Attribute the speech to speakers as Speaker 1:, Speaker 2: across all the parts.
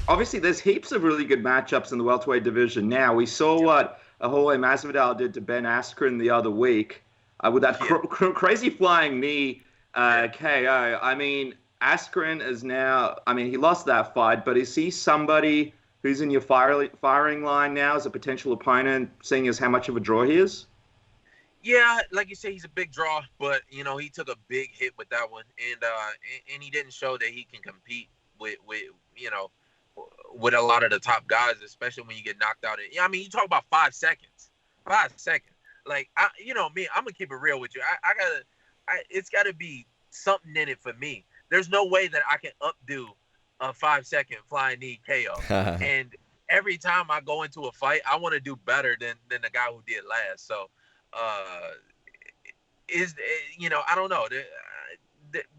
Speaker 1: obviously there's heaps of really good matchups in the welterweight division now. We saw what Jorge Masvidal did to Ben Askren the other week with that
Speaker 2: Yeah,
Speaker 1: crazy flying knee
Speaker 2: yeah.
Speaker 1: KO. I mean, Askren is now, I mean, he lost that fight, but is he somebody who's in your firing line now as a potential opponent, seeing as how much of a draw he is?
Speaker 2: Yeah, like you say, he's a big draw, but he took a big hit with that one, and he didn't show that he can compete with you know with a lot of the top guys, especially when you get knocked out. I mean, you talk about 5 seconds, 5 seconds. Like me, I'm gonna keep it real with you. It's gotta be something in it for me. There's no way that I can updo a 5 second flying knee KO, and every time I go into a fight, I want to do better than the guy who did last. So uh, I don't know.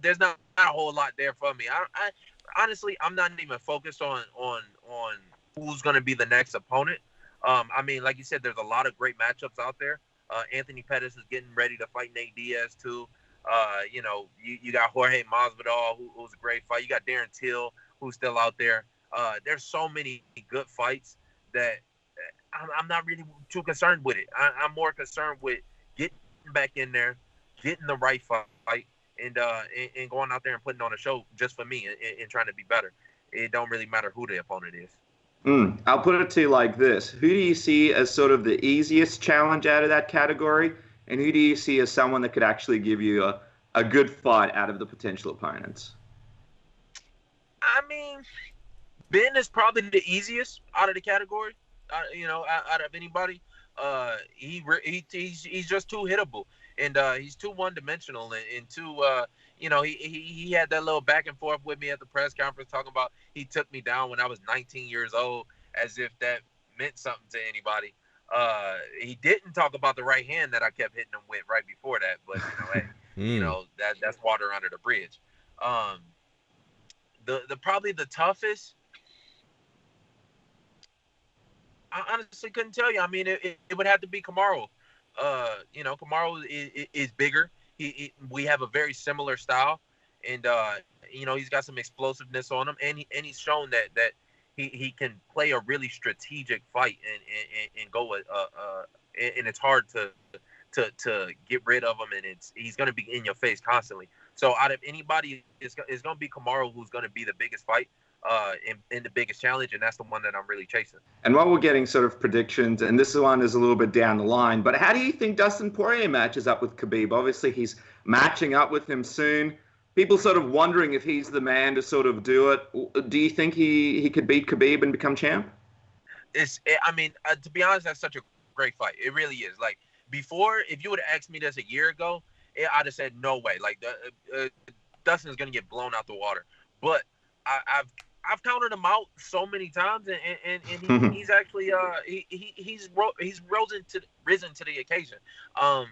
Speaker 2: There's not a whole lot there for me. I honestly, I'm not even focused on who's going to be the next opponent. I mean, like you said, there's a lot of great matchups out there. Anthony Pettis is getting ready to fight Nate Diaz too. You got Jorge Masvidal, who's a great fight. You got Darren Till, who's still out there. There's so many good fights that I'm not really too concerned with it. I'm more concerned with getting back in there, getting the right fight, and going out there and putting on a show just for me and trying to be better. It don't really matter who the opponent is.
Speaker 1: I'll put it to you like this. Who do you see as sort of the easiest challenge out of that category? And who do you see as someone that could actually give you a good fight out of the potential opponents?
Speaker 2: I mean, Ben is probably the easiest out of the category. Out of anybody. He's just too hittable, and he's too one dimensional, and too he had that little back and forth with me at the press conference talking about he took me down when I was 19 years old, as if that meant something to anybody. He didn't talk about the right hand that I kept hitting him with right before that, but hey, that's water under the bridge. Um, the probably the toughest. I honestly couldn't tell you. I mean, it would have to be Kamaru. Kamaru is bigger. We have a very similar style, and he's got some explosiveness on him, and he's shown that he can play a really strategic fight and go and it's hard to get rid of him, and he's going to be in your face constantly. So out of anybody, it's going to be Kamaru who's going to be the biggest fight. In the biggest challenge, and that's the one that I'm really chasing.
Speaker 1: And while we're getting sort of predictions, and this one is a little bit down the line, but how do you think Dustin Poirier matches up with Khabib? Obviously, he's matching up with him soon. People sort of wondering if he's the man to sort of do it. Do you think he could beat Khabib and become champ?
Speaker 2: To be honest, that's such a great fight. It really is. Like, before, if you would have asked me this a year ago, I'd have said no way. Like, Dustin's going to get blown out the water. But I've counted him out so many times, and he's actually he's risen to the occasion. I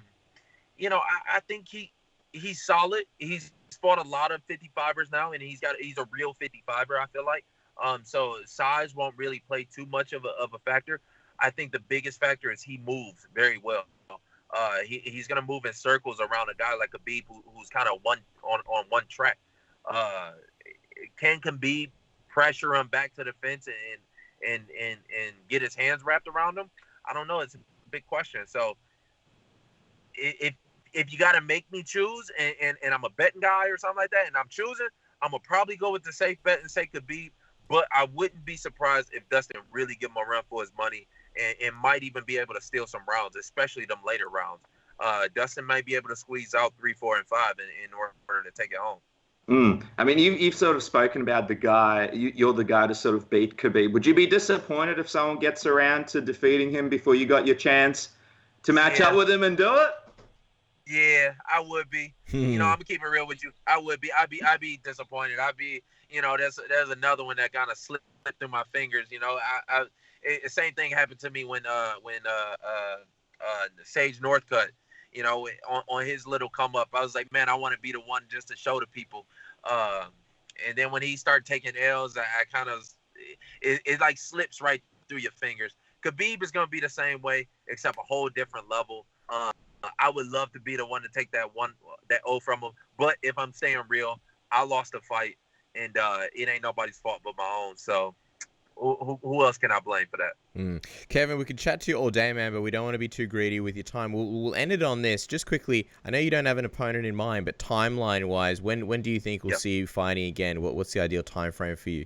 Speaker 2: think he's solid. He's fought a lot of 55ers now, and he's a real 55er. I feel like so size won't really play too much of a factor. I think the biggest factor is he moves very well. He's gonna move in circles around a guy like Khabib who's kind of on one track. Can Khabib pressure him back to the fence and get his hands wrapped around him? I don't know. It's a big question. So if you got to make me choose, and I'm a betting guy or something like that, and I'm choosing, I'm gonna probably go with the safe bet and say Khabib. But I wouldn't be surprised if Dustin really give him a run for his money and might even be able to steal some rounds, especially them later rounds. Dustin might be able to squeeze out 3, 4, and 5 in order to take it home.
Speaker 1: I mean, you've sort of spoken about the guy. You're the guy to sort of beat Khabib. Would you be disappointed if someone gets around to defeating him before you got your chance to match up with him and do it?
Speaker 2: Yeah, I would be. I'm gonna keep it real with you. I would be. I'd be disappointed. I'd be. There's another one that kind of slipped through my fingers. The same thing happened to me when Sage Northcutt. On his little come up, I was like, man, I want to be the one just to show the people. And then when he started taking L's, I kind of, it like slips right through your fingers. Khabib is going to be the same way, except a whole different level. I would love to be the one to take that O from him. But if I'm staying real, I lost a fight, and it ain't nobody's fault but my own. So who else can I blame for that?
Speaker 3: Kevin, we could chat to you all day, man, but we don't want to be too greedy with your time. We'll end it on this. Just quickly, I know you don't have an opponent in mind, but timeline-wise, when do you think we'll see you fighting again? What's the ideal time frame for you?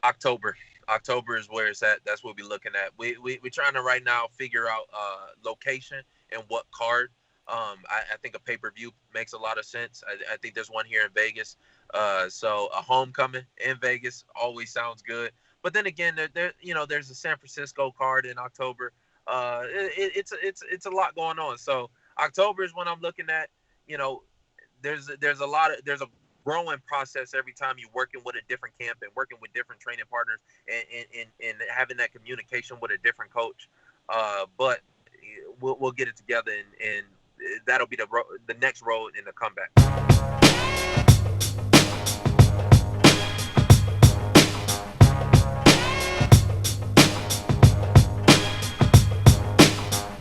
Speaker 2: October. October is where it's at. That's what we're looking at. We're trying to right now figure out location and what card. I think a pay-per-view makes a lot of sense. I think there's one here in Vegas. So a homecoming in Vegas always sounds good. But then again, there's a San Francisco card in October. It's a lot going on. So October is when I'm looking at. There's a growing process every time you're working with a different camp and working with different training partners and having that communication with a different coach. But we'll get it together and that'll be the next road in the comeback.